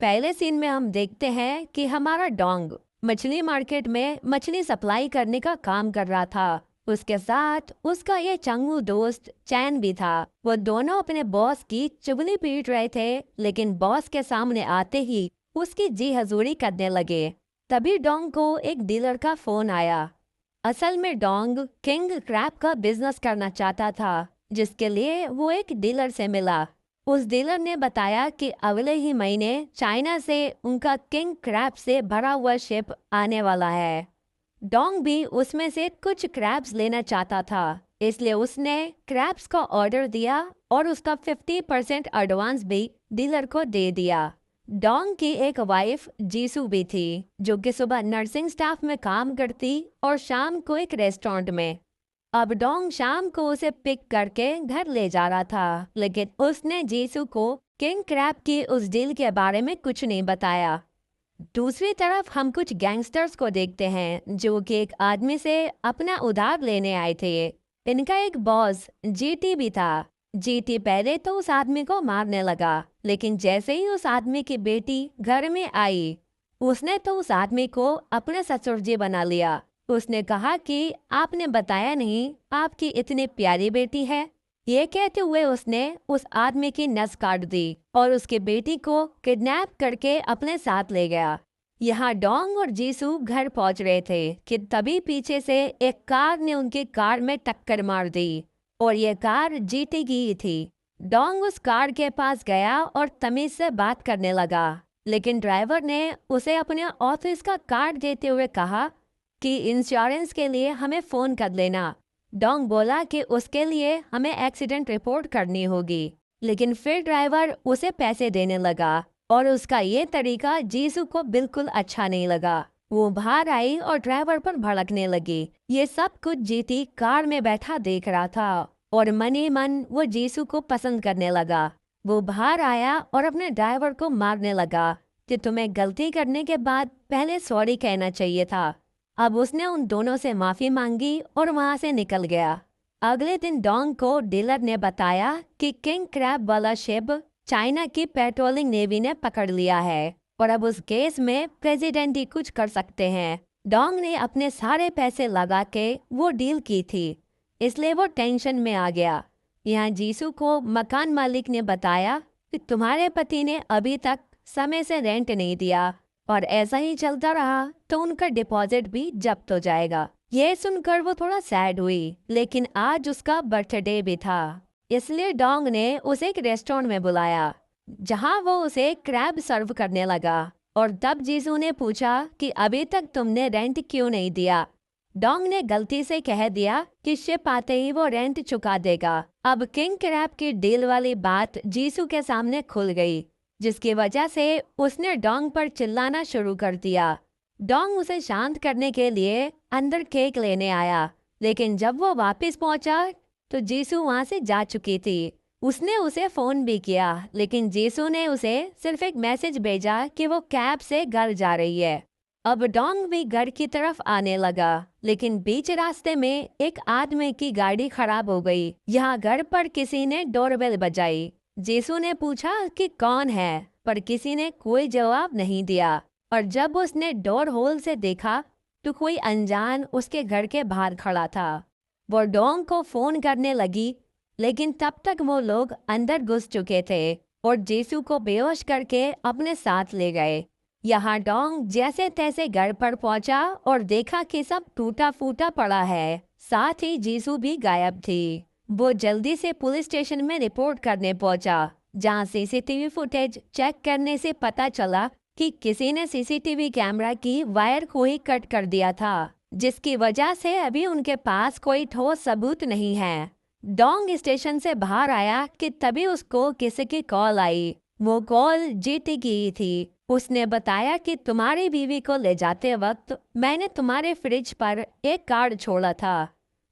पहले सीन में हम देखते हैं कि हमारा डोंग मछली मार्केट में मछली सप्लाई करने का काम कर रहा था। उसके साथ उसका ये चंगू दोस्त चैन भी था। वो दोनों अपने बॉस की चुगली पीट रहे थे, लेकिन बॉस के सामने आते ही उसकी जी हजूरी करने लगे। तभी डोंग को एक डीलर का फोन आया। असल में डोंग किंग क्रैब का बिजनेस करना चाहता था, जिसके लिए वो एक डीलर से मिला। उस डीलर ने बताया कि अगले ही महीने चाइना से उनका किंग क्रैब से भरा हुआ शिप आने वाला है। डोंग भी उसमें से कुछ क्रैब्स लेना चाहता था, इसलिए उसने क्रैब्स का ऑर्डर दिया और उसका 50% एडवांस भी डीलर को दे दिया। डोंग की एक वाइफ जीसू भी थी, जो कि सुबह नर्सिंग स्टाफ में काम करती और शाम को एक रेस्टोरेंट में। अब डोंग शाम को उसे पिक करके घर ले जा रहा था, लेकिन उसने जीसू को किंग क्रैब की उस डील के बारे में कुछ नहीं बताया। दूसरी तरफ हम कुछ गैंगस्टर्स को देखते हैं, जो कि एक आदमी से अपना उधार लेने आए थे। इनका एक बॉस जीटी भी था। जीटी पहले तो उस आदमी को मारने लगा, लेकिन जैसे ही उस आदमी की बेटी घर में आई, उसने तो उस आदमी को अपने ससुर जी बना लिया। उसने कहा कि आपने बताया नहीं आपकी इतनी प्यारी बेटी है। ये कहते हुए उसने उस आदमी की नस काट दी और उसकी बेटी को किडनैप करके अपने साथ ले गया। यहाँ डोंग और जीसू घर पहुंच रहे थे कि तभी पीछे से एक कार ने उनकी कार में टक्कर मार दी और ये कार जीती की थी। डोंग उस कार के पास गया और तमीज से बात करने लगा, लेकिन ड्राइवर ने उसे अपने ऑफिस का कार्ड देते हुए कहा कि इंश्योरेंस के लिए हमें फ़ोन कर लेना। डोंग बोला कि उसके लिए हमें एक्सीडेंट रिपोर्ट करनी होगी, लेकिन फिर ड्राइवर उसे पैसे देने लगा और उसका ये तरीका जीसू को बिल्कुल अच्छा नहीं लगा। वो बाहर आई और ड्राइवर पर भड़कने लगी। ये सब कुछ जीती कार में बैठा देख रहा था और मन ही मन वो जीसू को पसंद करने लगा। वो बाहर आया और अपने ड्राइवर को मारने लगा कि तुम्हें गलती करने के बाद पहले सॉरी कहना चाहिए था। अब उसने उन दोनों से माफी मांगी और वहां से निकल गया। अगले दिन डोंग को डीलर ने बताया कि किंग क्रैब वाला शिप चाइना की पेट्रोलिंग नेवी ने पकड़ लिया है और अब उस केस में प्रेसिडेंट ही कुछ कर सकते हैं। डोंग ने अपने सारे पैसे लगा के वो डील की थी, इसलिए वो टेंशन में आ गया। यहाँ जीसू को मकान मालिक ने बताया कि तुम्हारे पति ने अभी तक समय से रेंट नहीं दिया और ऐसा ही चलता रहा तो उनका डिपॉजिट भी जब्त हो जाएगा। ये सुनकर वो थोड़ा सैड हुई, लेकिन आज उसका बर्थडे भी था, इसलिए डोंग ने उसे एक रेस्टोरेंट में बुलाया, जहां वो उसे क्रैब सर्व करने लगा। और तब जीसू ने पूछा कि अभी तक तुमने रेंट क्यों नहीं दिया। डोंग ने गलती से कह दिया कि शिप आते ही वो रेंट चुका देगा। अब किंग क्रैब की डील वाली बात जीसू के सामने खुल गई, जिसकी वजह से उसने डोंग पर चिल्लाना शुरू कर दिया। डोंग उसे शांत करने के लिए अंदर केक लेने आया, लेकिन जब वो वापस पहुंचा तो जीसू वहां से जा चुकी थी। उसने उसे फोन भी किया, लेकिन जीसू ने उसे सिर्फ एक मैसेज भेजा कि वो कैब से घर जा रही है। अब डोंग भी घर की तरफ आने लगा, लेकिन बीच रास्ते में एक आदमी की गाड़ी खराब हो गई। यहाँ घर पर किसी ने डोरबेल बजाई। जीसू ने पूछा कि कौन है, पर किसी ने कोई जवाब नहीं दिया। और जब उसने डोर होल से देखा तो कोई अनजान उसके घर के बाहर खड़ा था। वो डोंग को फोन करने लगी, लेकिन तब तक वो लोग अंदर घुस चुके थे और जीसू को बेहोश करके अपने साथ ले गए। यहाँ डोंग जैसे तैसे घर पर पहुंचा और देखा कि सब टूटा फूटा पड़ा है, साथ ही जीसू भी गायब थी। वो जल्दी से पुलिस स्टेशन में रिपोर्ट करने पहुंचा, जहां सीसीटीवी फुटेज चेक करने से पता चला कि किसी ने सीसीटीवी कैमरा की वायर को ही कट कर दिया था, जिसकी वजह से अभी उनके पास कोई ठोस सबूत नहीं है। डोंग स्टेशन से बाहर आया कि तभी उसको किसी की कॉल आई। वो कॉल जीती की थी। उसने बताया कि तुम्हारी बीवी को ले जाते वक्त मैंने तुम्हारे फ्रिज पर एक कार्ड छोड़ा था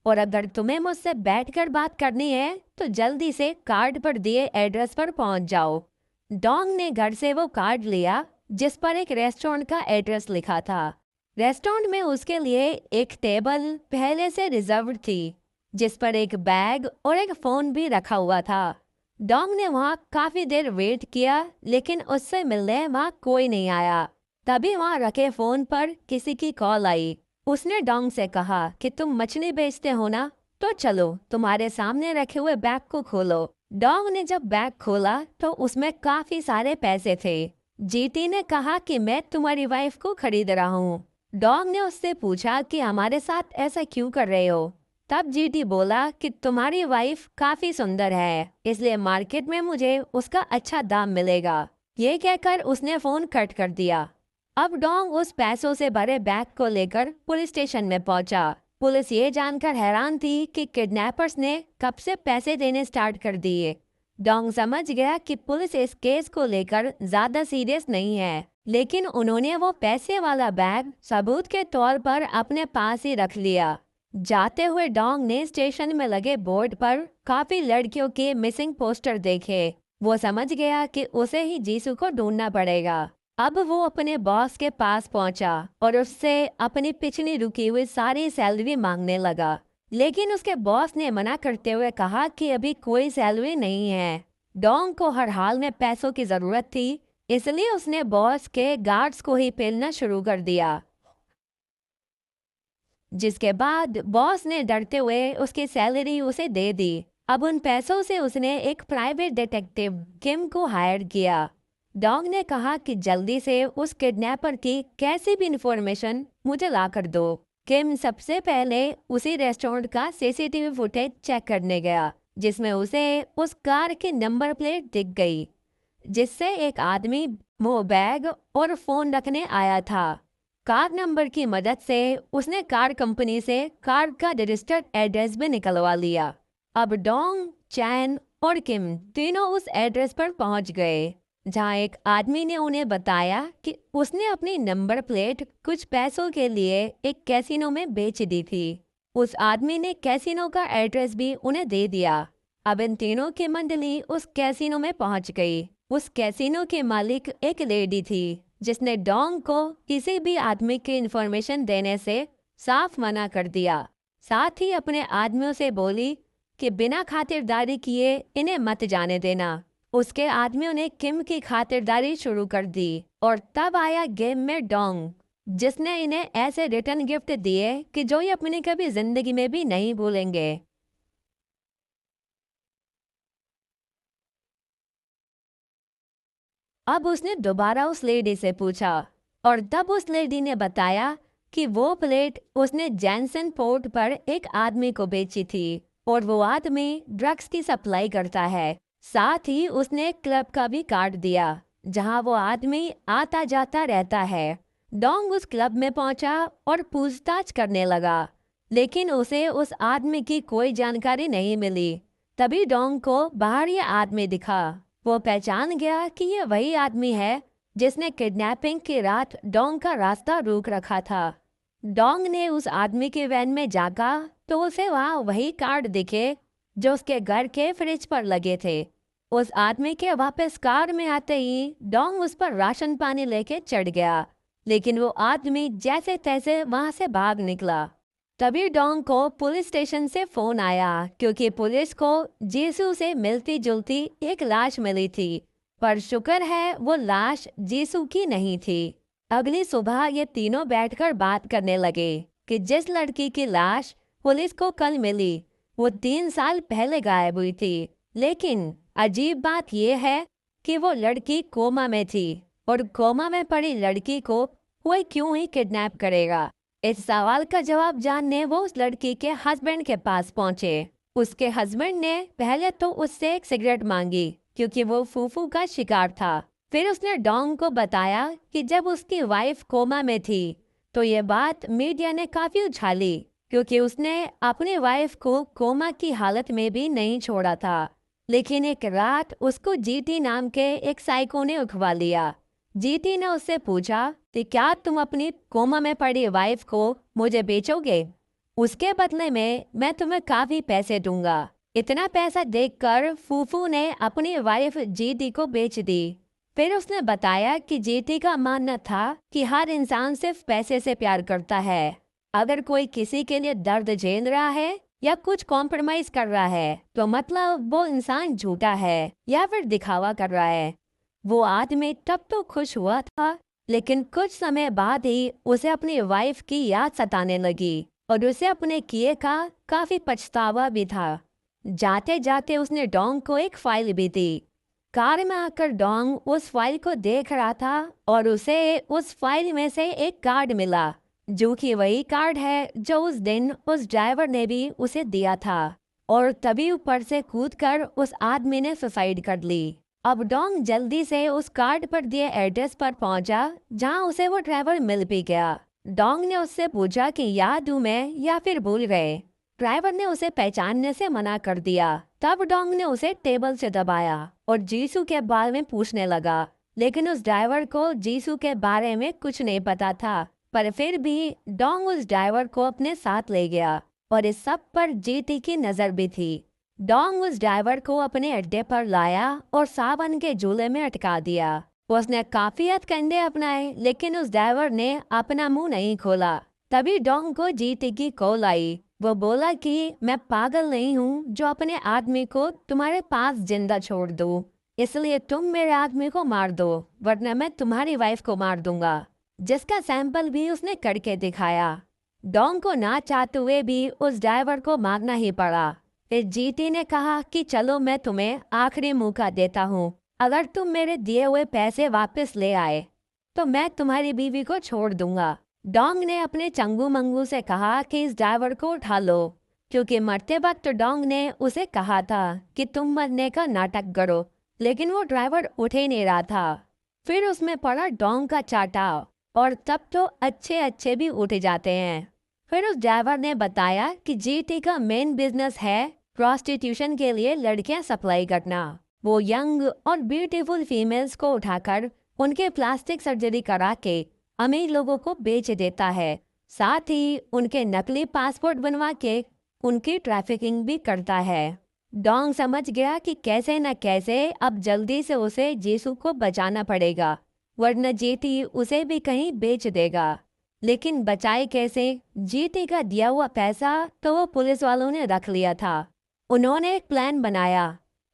और अगर तुम्हें मुझसे बैठकर बात करनी है तो जल्दी से कार्ड पर दिए एड्रेस पर पहुंच जाओ। डोंग ने घर से वो कार्ड लिया जिस पर एक रेस्टोरेंट का एड्रेस लिखा था। रेस्टोरेंट में उसके लिए एक टेबल पहले से रिजर्व थी, जिस पर एक बैग और एक फोन भी रखा हुआ था। डोंग ने वहाँ काफी देर वेट किया, लेकिन उससे मिलने वहाँ कोई नहीं आया। तभी वहाँ रखे फोन पर किसी की कॉल आई। उसने डोंग से कहा कि तुम मछली बेचते हो ना, तो चलो तुम्हारे सामने रखे हुए बैग को खोलो। डोंग ने जब बैग खोला तो उसमें काफी सारे पैसे थे। जीटी ने कहा कि मैं तुम्हारी वाइफ को खरीद रहा हूँ। डोंग ने उससे पूछा कि हमारे साथ ऐसा क्यों कर रहे हो। तब जीटी बोला कि तुम्हारी वाइफ काफी सुंदर है, इसलिए मार्केट में मुझे उसका अच्छा दाम मिलेगा। ये कहकर उसने फोन कट कर दिया। अब डोंग उस पैसों से भरे बैग को लेकर पुलिस स्टेशन में पहुंचा। पुलिस ये जानकर हैरान थी कि किडनैपर्स ने कब से पैसे देने स्टार्ट कर दिए। डोंग समझ गया कि पुलिस इस केस को लेकर ज्यादा सीरियस नहीं है, लेकिन उन्होंने वो पैसे वाला बैग सबूत के तौर पर अपने पास ही रख लिया। जाते हुए डोंग ने स्टेशन में लगे बोर्ड पर काफी लड़कियों के मिसिंग पोस्टर देखे। वो समझ गया कि उसे ही जीसू को ढूंढना पड़ेगा। अब वो अपने बॉस के पास पहुंचा और उससे अपनी पिछली रुकी हुई सारी सैलरी मांगने लगा, लेकिन उसके बॉस ने मना करते हुए कहा कि अभी कोई सैलरी नहीं है। डोंग को हर हाल में पैसों की जरूरत थी, इसलिए उसने बॉस के गार्ड्स को ही पेलना शुरू कर दिया, जिसके बाद बॉस ने डरते हुए उसकी सैलरी उसे दे दी। अब उन पैसों से उसने एक प्राइवेट डिटेक्टिव किम को हायर किया। डोंग ने कहा कि जल्दी से उस किडनैपर की कैसी भी इंफॉर्मेशन मुझे ला कर दो। किम सबसे पहले उसी रेस्टोरेंट का सीसीटीवी फुटेज चेक करने गया, जिसमें उसे उस कार की नंबर प्लेट दिख गई, जिससे एक आदमी वो बैग और फोन रखने आया था। कार नंबर की मदद से उसने कार कंपनी से कार का रजिस्टर्ड एड्रेस भी निकलवा लिया। अब डोंग, चैन और किम तीनों उस एड्रेस पर पहुंच गए, जहां एक आदमी ने उन्हें बताया कि उसने अपनी नंबर प्लेट कुछ पैसों के लिए एक कैसीनो में बेच दी थी। उस आदमी ने कैसीनो का एड्रेस भी उन्हें दे दिया। अब इन तीनों की मंडली उस कैसीनो में पहुंच गई। उस कैसीनो के मालिक एक लेडी थी, जिसने डोंग को किसी भी आदमी की इंफॉर्मेशन देने से साफ मना कर दिया। साथ ही अपने आदमियों से बोली कि बिना खातिरदारी किए इन्हें मत जाने देना। उसके आदमियों ने किम की खातिरदारी शुरू कर दी और तब आया गेम में डोंग, जिसने इन्हें ऐसे रिटर्न गिफ्ट दिए कि जो ये अपनी कभी जिंदगी में भी नहीं भूलेंगे। अब उसने दोबारा उस लेडी से पूछा और तब उस लेडी ने बताया कि वो प्लेट उसने जैनसन पोर्ट पर एक आदमी को बेची थी और वो आदमी ड्रग्स की सप्लाई करता है। साथ ही उसने एक क्लब का भी कार्ड दिया, जहां वो आदमी आता जाता रहता है। डोंग उस क्लब में पहुंचा और पूछताछ करने लगा, लेकिन उसे उस आदमी की कोई जानकारी नहीं मिली। तभी डोंग को बाहर ये आदमी दिखा। वो पहचान गया कि ये वही आदमी है जिसने किडनैपिंग की रात डोंग का रास्ता रोक रखा था। डोंग ने उस आदमी के वैन में जागा तो उसे वहाँ वही कार्ड दिखे जो उसके घर के फ्रिज पर लगे थे। उस आदमी के वापस कार में आते ही डोंग उस पर राशन पानी लेके चढ़ गया, लेकिन वो आदमी जैसे तैसे वहाँ से भाग निकला। तभी डोंग को पुलिस स्टेशन से फोन आया, क्योंकि पुलिस को जीसू से मिलती जुलती एक लाश मिली थी, पर शुक्र है वो लाश जीसू की नहीं थी। अगली सुबह ये तीनों बैठकर बात करने लगे कि जिस लड़की की लाश पुलिस को कल मिली वो 3 साल पहले गायब हुई थी, लेकिन अजीब बात यह है कि वो लड़की कोमा में थी और कोमा में पड़ी लड़की को कोई क्यों ही किडनैप करेगा। इस सवाल का जवाब जानने वो उस लड़की के हस्बैंड के पास पहुंचे। उसके हस्बैंड ने पहले तो उससे एक सिगरेट मांगी, क्योंकि वो फूफू का शिकार था। फिर उसने डोंग को बताया कि जब उसकी वाइफ कोमा में थी तो ये बात मीडिया ने काफी उछाली, क्योंकि उसने अपनी वाइफ को कोमा की हालत में भी नहीं छोड़ा था। लेकिन एक रात उसको जीटी नाम के एक साइको ने उठवा लिया। जीटी ने उससे पूछा कि क्या तुम अपनी कोमा में पड़ी वाइफ को मुझे बेचोगे? उसके बदले में मैं तुम्हें काफी पैसे दूंगा। इतना पैसा देखकर फूफू ने अपनी वाइफ जीटी को बेच दी। फिर उसने बताया कि जीटी का मानना था कि हर इंसान सिर्फ पैसे से प्यार करता है। अगर कोई किसी के लिए दर्द झेल रहा है या कुछ कॉम्प्रोमाइज कर रहा है तो मतलब वो इंसान झूठा है या फिर दिखावा कर रहा है। वो आदमी तब तो खुश हुआ था, लेकिन कुछ समय बाद ही उसे अपनी वाइफ की याद सताने लगी और उसे अपने किए का काफी पछतावा भी था। जाते जाते उसने डोंग को एक फाइल भी दी। कार में आकर डोंग उस फाइल को देख रहा था और उसे उस फाइल में से एक कार्ड मिला, जो कि वही कार्ड है जो उस दिन उस ड्राइवर ने भी उसे दिया था। और तभी ऊपर से कूदकर उस आदमी ने सुसाइड कर ली। अब डोंग जल्दी से उस कार्ड पर दिए एड्रेस पर पहुंचा, जहां उसे वो ड्राइवर मिल भी गया। डोंग ने उससे पूछा कि याद हूं मैं या फिर भूल गए। ड्राइवर ने उसे पहचानने से मना कर दिया। तब डोंग ने उसे टेबल से दबाया और जीसू के बारे में पूछने लगा, लेकिन उस ड्राइवर को जीसू के बारे में कुछ नहीं पता था। पर फिर भी डोंग उस ड्राइवर को अपने साथ ले गया और इस सब पर जीती की नजर भी थी। डोंग उस ड्राइवर को अपने अड्डे पर लाया और सावन के झूले में अटका दिया। उसने काफी हथकंडे अपनाए, लेकिन उस ड्राइवर ने अपना मुंह नहीं खोला। तभी डोंग को जीती की कॉल आई। वो बोला कि मैं पागल नहीं हूँ जो अपने आदमी को तुम्हारे पास जिंदा छोड़ दूँ, इसलिए तुम मेरे आदमी को मार दो, वरना मैं तुम्हारी वाइफ को मार दूंगा। जिसका सैंपल भी उसने करके दिखाया। डोंग को ना चाहते हुए भी उस ड्राइवर को मारना ही पड़ा। फिर जीती ने कहा कि चलो मैं तुम्हें आखिरी मौका देता हूँ, अगर तुम मेरे दिए हुए पैसे वापस ले आए तो मैं तुम्हारी बीवी को छोड़ दूंगा। डोंग ने अपने चंगू मंगू से कहा कि इस ड्राइवर को उठा लो, क्योंकि मरते वक्त डोंग ने उसे कहा था कि तुम मरने का नाटक करो, लेकिन वो ड्राइवर उठ ही नहीं रहा था। फिर उसमें पड़ा डोंग का चाटा, और तब तो अच्छे अच्छे भी उठ जाते हैं। फिर उस ड्राइवर ने बताया कि जीटी का मेन बिजनेस है प्रोस्टिट्यूशन के लिए लड़कियां सप्लाई करना। वो यंग और ब्यूटीफुल फीमेल्स को उठाकर उनके प्लास्टिक सर्जरी करा के अमीर लोगों को बेच देता है। साथ ही उनके नकली पासपोर्ट बनवा के उनकी ट्रैफिकिंग भी करता है। डोंग समझ गया कि कैसे न कैसे अब जल्दी से उसे जीसू को बचाना पड़ेगा, वरना जीटी उसे भी कहीं बेच देगा। लेकिन बचाए कैसे? जीटी का दिया हुआ पैसा तो वो पुलिस वालों ने रख लिया था। उन्होंने एक प्लान बनाया।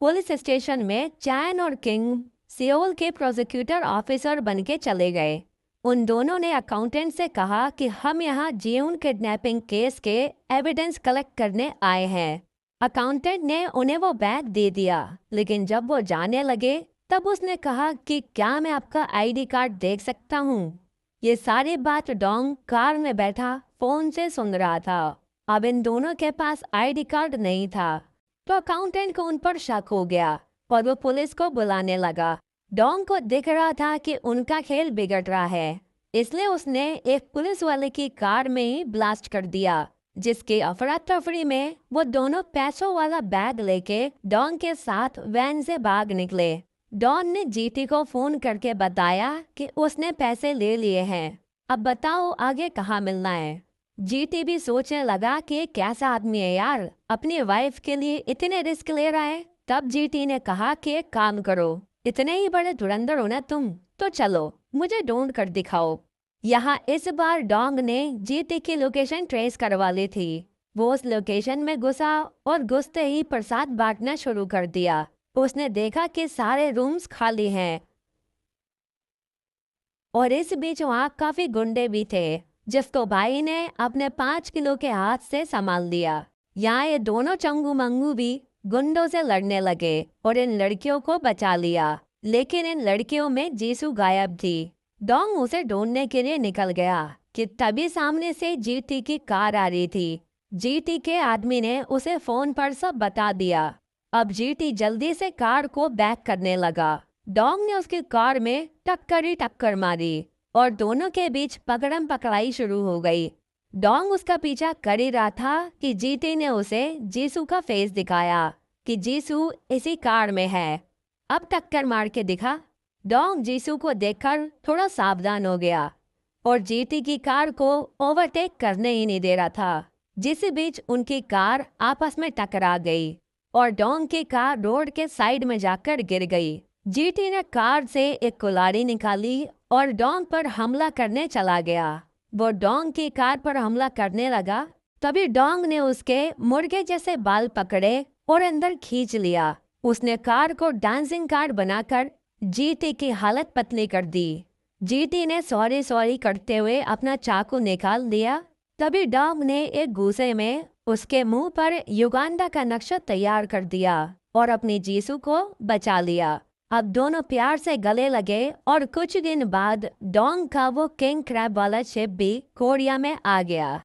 पुलिस स्टेशन में चैन और किंग सियोल के प्रोसिक्यूटर ऑफिसर बन के चले गए। उन दोनों ने अकाउंटेंट से कहा कि हम यहाँ जियोन किडनैपिंग केस के एविडेंस कलेक्ट करने आए हैं। अकाउंटेंट ने उन्हें वो बैग दे दिया, लेकिन जब वो जाने लगे तब उसने कहा कि क्या मैं आपका आईडी कार्ड देख सकता हूँ। ये सारी बात डोंग कार में बैठा फोन से सुन रहा था। अब इन दोनों के पास आईडी कार्ड नहीं था, तो अकाउंटेंट को उन पर शक हो गया और वो पुलिस को बुलाने लगा। डोंग को दिख रहा था कि उनका खेल बिगड़ रहा है, इसलिए उसने एक पुलिस वाले की कार में ही ब्लास्ट कर दिया, जिसके अफरा तफरी में वो दोनों पैसों वाला बैग लेके डोंग के साथ वैन से भाग निकले। डॉन ने जीटी को फोन करके बताया कि उसने पैसे ले लिए हैं, अब बताओ आगे कहाँ मिलना है। जीटी भी सोचने लगा कि ये कैसा आदमी है यार, अपनी वाइफ के लिए इतने रिस्क ले रहा है। तब जीटी ने कहा कि एक काम करो, इतने ही बड़े धुरंधर हो ना तुम, तो चलो मुझे ढूंढ कर दिखाओ। यहाँ इस बार डोंग ने जीटी की लोकेशन ट्रेस करवा ली थी। वो उस लोकेशन में घुसा और घुसते ही प्रसाद बांटना शुरू कर दिया। उसने देखा कि सारे रूम्स खाली हैं और इस बीच वहाँ काफी गुंडे भी थे, जिसको भाई ने अपने 5 किलो के हाथ से संभाल लिया। यहाँ ये दोनों चंगू मंगू भी गुंडों से लड़ने लगे और इन लड़कियों को बचा लिया, लेकिन इन लड़कियों में जीसू गायब थी। डोंग उसे ढूंढने के लिए निकल गया कि तभी सामने से जीटी की कार आ रही थी। जीटी के आदमी ने उसे फोन पर सब बता दिया। अब जीटी जल्दी से कार को बैक करने लगा। डोंग ने उसकी कार में टक्कर मारी और दोनों के बीच पकड़म पकड़ाई शुरू हो गई। डोंग उसका पीछा कर ही रहा था कि जीटी ने उसे जीसू का फेस दिखाया कि जीसू इसी कार में है, अब टक्कर मार के दिखा। डोंग जीसू को देखकर थोड़ा सावधान हो गया और जीटी की कार को ओवरटेक करने ही नहीं दे रहा था। जिस बीच उनकी कार आपस में टकरा गई और डोंग की कार रोड के साइड में जाकर गिर गई। जीटी ने कार से एक कुल्हाड़ी निकाली और डोंग पर हमला करने चला गया। वो डोंग की कार पर हमला करने लगा, तभी डोंग ने उसके मुर्गे जैसे बाल पकड़े और अंदर खींच लिया। उसने कार को डांसिंग कार बनाकर जीटी की हालत पतली कर दी। जीटी ने सॉरी सॉरी करते हुए अपना चाकू निकाल दिया। तभी डोंग ने एक गुस्से में उसके मुंह पर युगांडा का नक्शा तैयार कर दिया और अपनी जीसू को बचा लिया। अब दोनों प्यार से गले लगे और कुछ दिन बाद डोंग का वो किंग क्रैब वाला शिप भी कोरिया में आ गया।